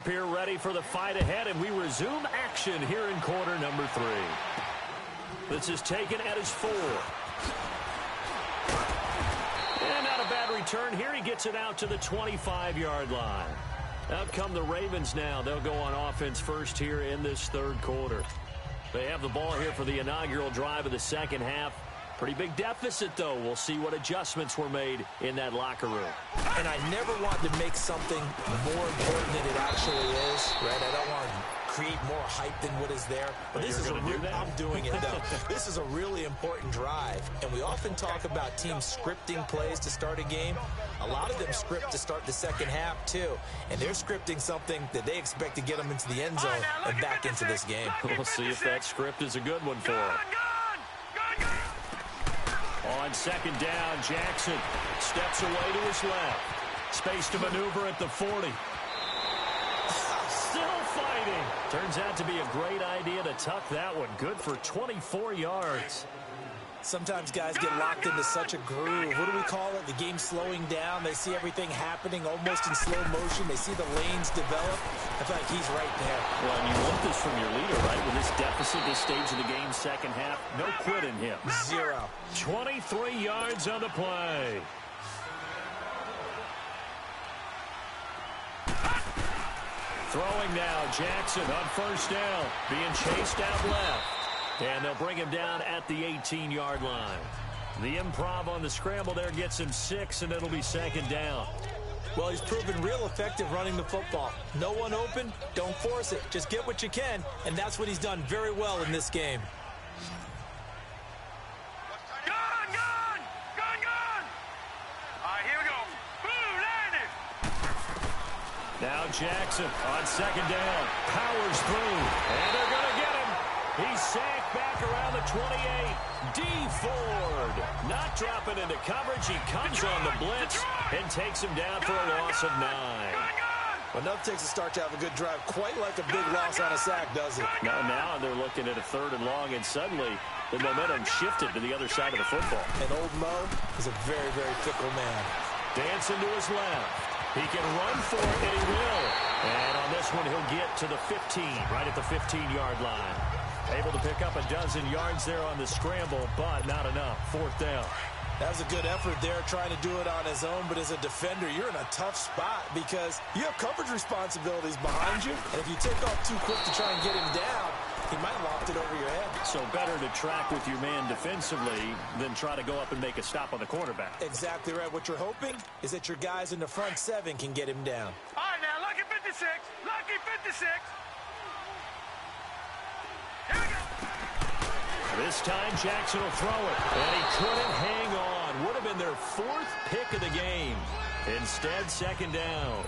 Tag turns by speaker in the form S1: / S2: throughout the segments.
S1: here ready for the fight ahead, and we resume action here in quarter number 3. This is taken at his 4. And not a bad return here. He gets it out to the 25-yard line. Out come the Ravens now. They'll go on offense first here in this third quarter. They have the ball here for the inaugural drive of the second half. Pretty big deficit, though. We'll see what adjustments were made in that locker room.
S2: And I never want to make something more important than it actually is, right? I don't want to create more hype than what is there. But this is I'm doing it, though. This is a really important drive. And we often talk about teams scripting plays to start a game. A lot of them script to start the second half, too. And they're scripting something that they expect to get them into the end zone and back into this game.
S1: We'll see if that script is a good one for them. On second down, Jackson steps away to his left. Space to maneuver at the 40. Still fighting. Turns out to be a great idea to tuck that one. Good for 24 yards.
S2: Sometimes guys get locked into such a groove. What do we call it? The game slowing down. They see everything happening almost in slow motion. They see the lanes develop. I feel like he's right there.
S1: Well, and you want this from your leader, right? With this deficit, this stage of the game, second half, no quit in him.
S2: 0.
S1: 23 yards on the play. Throwing now, Jackson on first down. Being chased out left. And they'll bring him down at the 18-yard line. The improv on the scramble there gets him 6, and it'll be second down.
S2: Well, he's proven real effective running the football. No one open, don't force it. Just get what you can, and that's what he's done very well in this game.
S3: Gone! All right, here we go. Boom, landed.
S1: Now Jackson on second down. Powers through, and they're going to get him. He's sacked back around the 28. D. Ford not dropping into coverage. He comes on the blitz and takes him down for a loss of 9.
S2: Well, nothing takes a start to have a good drive. Quite like a big loss on a sack, does it?
S1: Now they're looking at a 3rd and long, and suddenly the momentum shifted to the other side of the football.
S2: And old Mo is a very, very fickle man.
S1: Dancing to his left. He can run for it, and he will. And on this one, he'll get to the 15, right at the 15-yard line. Able to pick up a dozen yards there on the scramble, but not enough. 4th down.
S2: That was a good effort there, trying to do it on his own. But as a defender, you're in a tough spot because you have coverage responsibilities behind you. And if you take off too quick to try and get him down, he might loft it over your head.
S1: So better to track with your man defensively than try to go up and make a stop on the quarterback.
S2: Exactly right. What you're hoping is that your guys in the front 7 can get him down.
S3: All right, now, lucky 56. Lucky 56.
S1: This time Jackson will throw it, and he couldn't hang on. Would have been their 4th pick of the game. Instead, second down.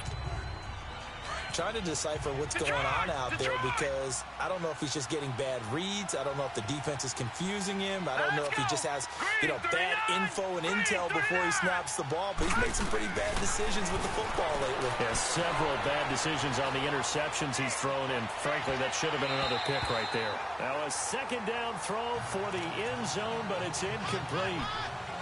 S2: Trying to decipher what's going on out there because I don't know if he's just getting bad reads. I don't know if the defense is confusing him. I don't know if he just has, bad info and intel before he snaps the ball. But he's made some pretty bad decisions with the football lately.
S1: Yeah, several bad decisions on the interceptions he's thrown, and frankly, that should have been another pick right there. Now a second down throw for the end zone, but it's incomplete.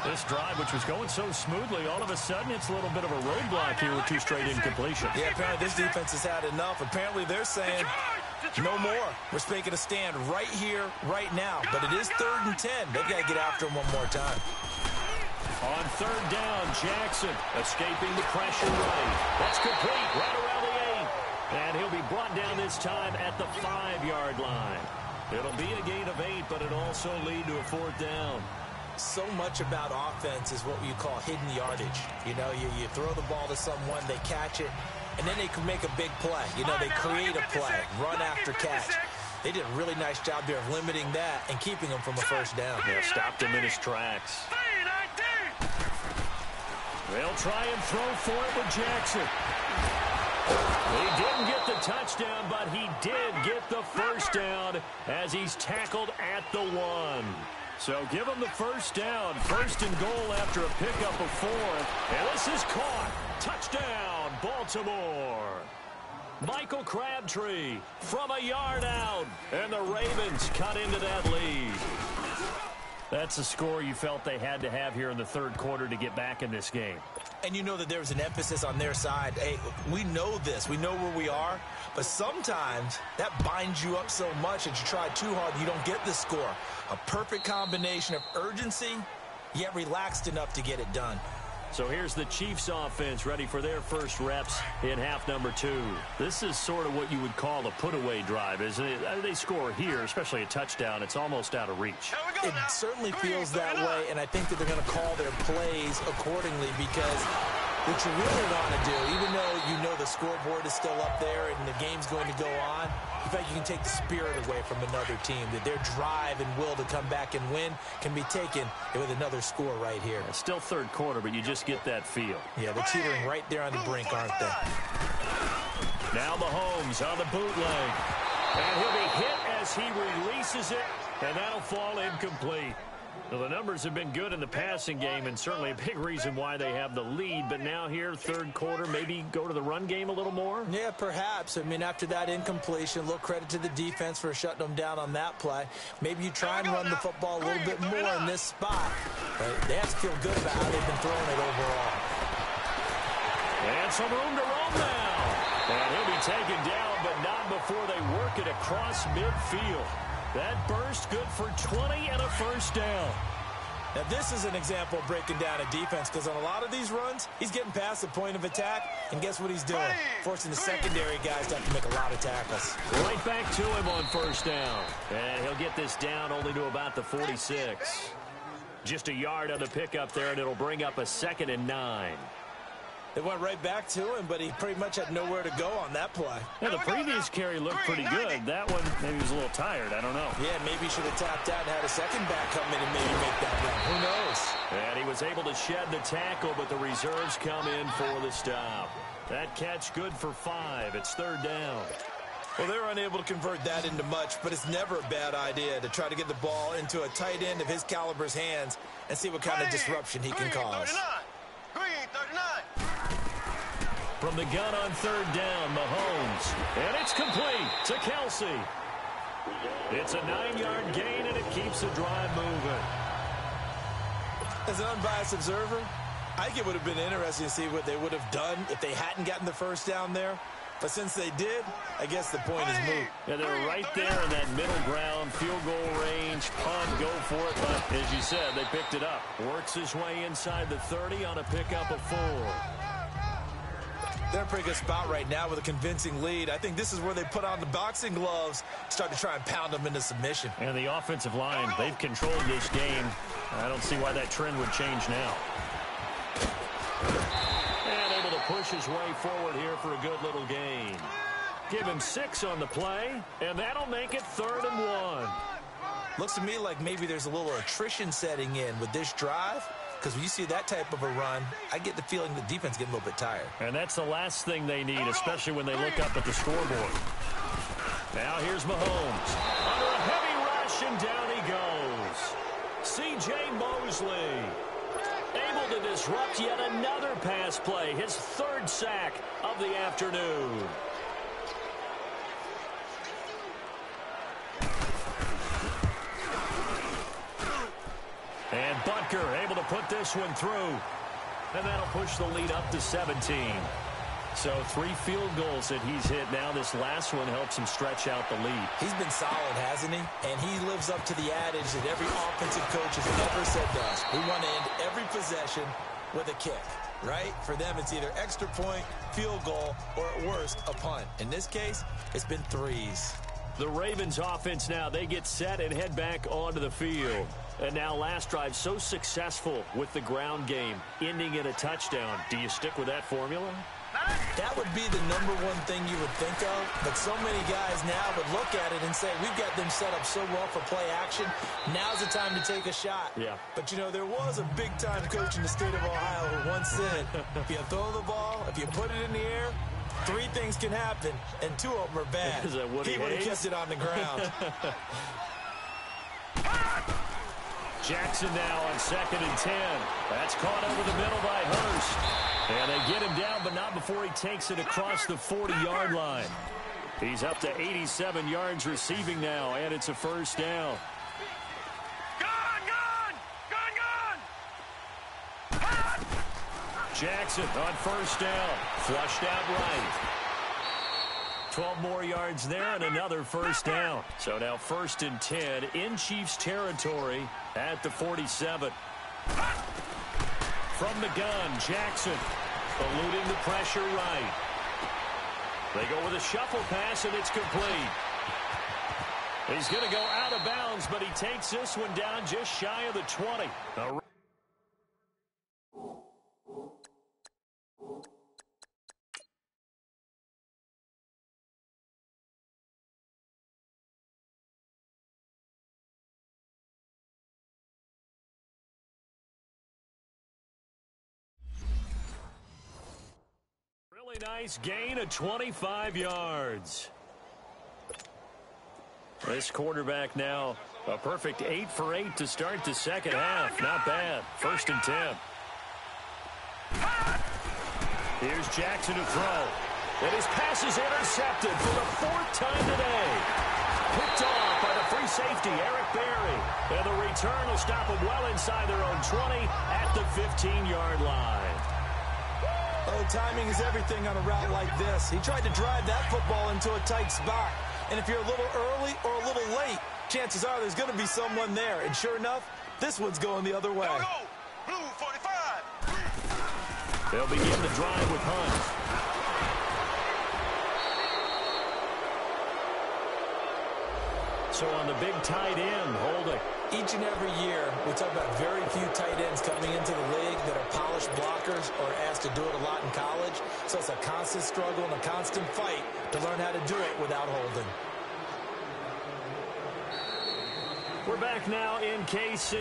S1: This drive, which was going so smoothly, all of a sudden it's a little bit of a roadblock here with 2 straight incompletions.
S2: Yeah, apparently this defense has had enough. Apparently they're saying no more. We're making a stand right here, right now. But it is 3rd and 10. They've got to get after him one more time.
S1: On 3rd down, Jackson escaping the pressure right. That's complete right around the 8. And he'll be brought down this time at the 5-yard line. It'll be a gain of 8, but it'll also lead to a 4th down.
S2: So much about offense is what you call hidden yardage. You throw the ball to someone, they catch it, and then they can make a big play. They create a play, run after catch. They did a really nice job there of limiting that and keeping him from a 1st down.
S1: Yeah, stopped him in his tracks. They'll try and throw for it with Jackson. He didn't get the touchdown, but he did get the 1st down as he's tackled at the 1. So give him the 1st down. 1st and goal after a pickup of 4. And this is caught. Touchdown, Baltimore. Michael Crabtree from a yard out. And the Ravens cut into that lead. That's a score you felt they had to have here in the 3rd quarter to get back in this game.
S2: And you know that there's an emphasis on their side. Hey, we know this. We know where we are. But sometimes that binds you up so much that you try too hard, you don't get the score. A perfect combination of urgency, yet relaxed enough to get it done.
S1: So here's the Chiefs offense ready for their first reps in half number 2. This is sort of what you would call a put-away drive, isn't it? They score here, especially a touchdown. It's almost out of reach.
S2: It certainly feels that way, and I think that they're going to call their plays accordingly because what you really want to do, even though you know the scoreboard is still up there and the game's going to go on, in fact, you can take the spirit away from another team, that their drive and will to come back and win can be taken with another score right here.
S1: It's still third quarter, but you just get that feel.
S2: Yeah, they're teetering right there on the brink, aren't they?
S1: Now Mahomes on the bootleg. And he'll be hit as he releases it, and that'll fall incomplete. Well, the numbers have been good in the passing game, and certainly a big reason why they have the lead. But now here, third quarter, maybe go to the run game a little more?
S2: Yeah, perhaps. I mean, after that incompletion, a little credit to the defense for shutting them down on that play. Maybe you try and run the football a little bit more in this spot. But they have to feel good about how they've been throwing it overall.
S1: And some room to roam now. And he'll be taken down, but not before they work it across midfield. That burst good for 20 and a first down.
S2: Now, this is an example of breaking down a defense because on a lot of these runs, he's getting past the point of attack, and guess what he's doing? Forcing the secondary guys to have to make a lot of tackles.
S1: Right back to him on first down. And he'll get this down only to about the 46. Just a yard on the pickup there, and it'll bring up a 2nd and 9.
S2: They went right back to him, but he pretty much had nowhere to go on that play.
S1: Yeah, the previous carry looked pretty good. That one, maybe he was a little tired. I don't know.
S2: Yeah, maybe he should have tapped out and had a second back come in and maybe make that run. Who knows?
S1: And he was able to shed the tackle, but the reserves come in for the stop. That catch good for 5. It's third down.
S2: Well, they're unable to convert that into much, but it's never a bad idea to try to get the ball into a tight end of his caliber's hands and see what kind of disruption he can cause.
S1: From the gun on third down, Mahomes. And it's complete to Kc. It's a 9-yard gain, and it keeps the drive moving.
S2: As an unbiased observer, I think it would have been interesting to see what they would have done if they hadn't gotten the first down there. But since they did, I guess the point is moot.
S1: Yeah, they're right there in that middle ground, field goal range, punt, go for it. But as you said, they picked it up. Works his way inside the 30 on a pickup of 4.
S2: They're in a pretty good spot right now with a convincing lead. I think this is where they put on the boxing gloves, start to try and pound them into submission.
S1: And the offensive line, they've controlled this game. I don't see why that trend would change now. And able to push his way forward here for a good little gain. Give him 6 on the play, and that'll make it 3rd and 1.
S2: Looks to me like maybe there's a little attrition setting in with this drive. Because when you see that type of a run, I get the feeling the defense getting a little bit tired.
S1: And that's the last thing they need, especially when they look up at the scoreboard. Now here's Mahomes. Under a heavy rush, and down he goes. C.J. Mosley. Able to disrupt yet another pass play. His 3rd sack of the afternoon. And Butker able to put this one through. And that'll push the lead up to 17. So 3 field goals that he's hit now. This last one helps him stretch out the lead.
S2: He's been solid, hasn't he? And he lives up to the adage that every offensive coach has ever said to us. We want to end every possession with a kick, right? For them, it's either extra point, field goal, or at worst, a punt. In this case, it's been 3s.
S1: The Ravens offense now, they get set and head back onto the field. And now last drive so successful with the ground game, ending in a touchdown. Do you stick with that formula?
S2: That would be the number one thing you would think of, but so many guys now would look at it and say, we've got them set up so well for play action, now's the time to take a shot.
S1: Yeah.
S2: But, you know, there was a big-time coach in the state of Ohio who once said, if you throw the ball, if you put it in the air, 3 things can happen, and 2 of them are bad.
S1: Is that Woody
S2: He would have
S1: Hayes?
S2: kept it on the ground.
S1: Jackson now on 2nd and 10. That's caught over the middle by Hurst. And they get him down, but not before he takes it across the 40-yard line. He's up to 87 yards receiving now, and it's a first down. Jackson on first down. Flushed out right. 12 more yards there and another first down. So now 1st and 10 in Chiefs territory at the 47. From the gun, Jackson eluding the pressure right. They go with a shuffle pass, and it's complete. He's going to go out of bounds, but he takes this one down just shy of the 20. Really nice gain of 25 yards. This quarterback now a perfect 8 for 8 to start the second half. Not bad. 1st and 10. Here's Jackson to throw. And his pass is intercepted for the 4th time today. Picked off by the free safety, Eric Berry. And the return will stop them well inside their own 20 at the 15-yard line.
S2: Oh, timing is everything on a route like this. He tried to drive that football into a tight spot. And if you're a little early or a little late, chances are there's going to be someone there. And sure enough, this one's going the other way.
S3: Blue 45.
S1: They'll begin the drive with Hunt. So on the big tight end, Holding.
S2: Each and every year, we talk about very few tight ends coming into the league that are polished blockers or asked to do it a lot in college. So it's a constant struggle and a constant fight to learn how to do it without holding.
S1: We're back now in KC.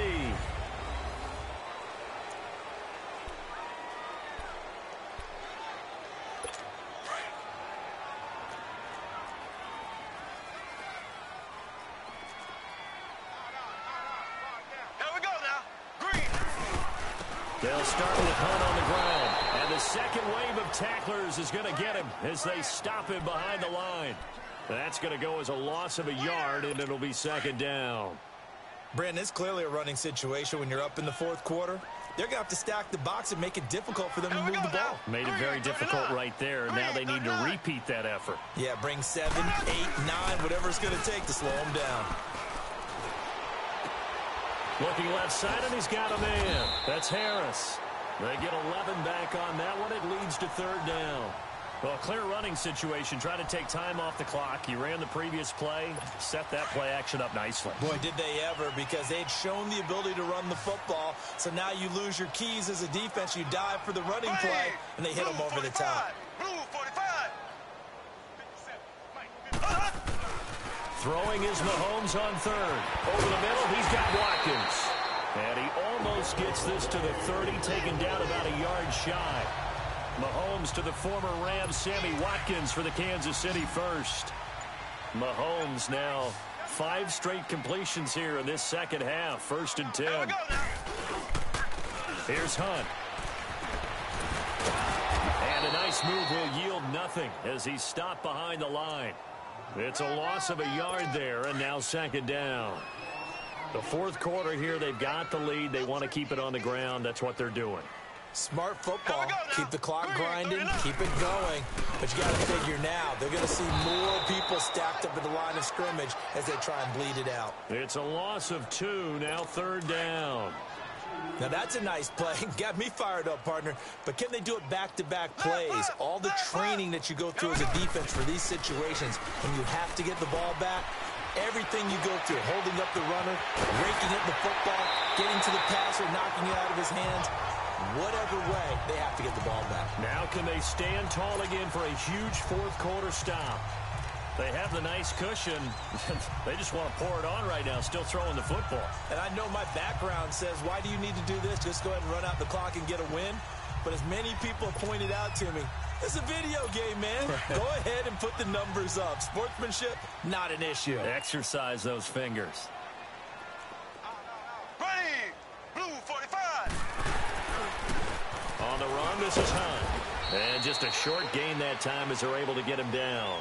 S1: They'll start with Hunt on the ground. And the second wave of tacklers is going to get him as they stop him behind the line. That's going to go as a loss of a yard, and it'll be 2nd down.
S2: Brandon, it's clearly a running situation when you're up in the 4th quarter. They're going to have to stack the box and make it difficult for them to move the ball.
S1: Made it very difficult right there. Now they need to repeat that effort.
S2: Yeah, bring 7, 8, 9, whatever it's going to take to slow them down.
S1: Looking left side, and he's got a man. That's Harris. They get 11 back on that one. It leads to 3rd down. Well, clear running situation. Try to take time off the clock. He ran the previous play, set that play action up nicely.
S2: Boy, did they ever, because they'd shown the ability to run the football. So now you lose your keys as a defense. You dive for the running play, and they hit them over the top.
S3: Blue 45.
S1: Throwing is Mahomes on 3rd. Over the middle, he's got Watkins. And he almost gets this to the 30, taken down about a yard shy. Mahomes to the former Rams, Sammy Watkins for the Kansas City first. Mahomes now 5 straight completions here in this second half. 1st and 10. Here's Hunt. And a nice move will yield nothing as he's stopped behind the line. It's a loss of a yard there, and now 2nd down. The 4th quarter here, they've got the lead. They want to keep it on the ground. That's what they're doing.
S2: Smart football. Keep the clock grinding. Keep it going. But you got to figure now, they're going to see more people stacked up at the line of scrimmage as they try and bleed it out.
S1: It's a loss of 2, now 3rd down.
S2: Now that's a nice play. Got me fired up, partner. But can they do it back-to-back plays? All the training that you go through as a defense for these situations, when you have to get the ball back, everything you go through, holding up the runner, raking at the football, getting to the passer, knocking it out of his hands, whatever way, they have to get the ball back.
S1: Now can they stand tall again for a huge 4th quarter stop? They have the nice cushion. They just want to pour it on right now, still throwing the football.
S2: And I know my background says, why do you need to do this? Just go ahead and run out the clock and get a win. But as many people pointed out to me, it's a video game, man. Go ahead and put the numbers up. Sportsmanship, not an issue.
S1: Exercise those fingers.
S3: Ready. Blue 45.
S1: On the run, this is Hunt. And just a short gain that time as they're able to get him down.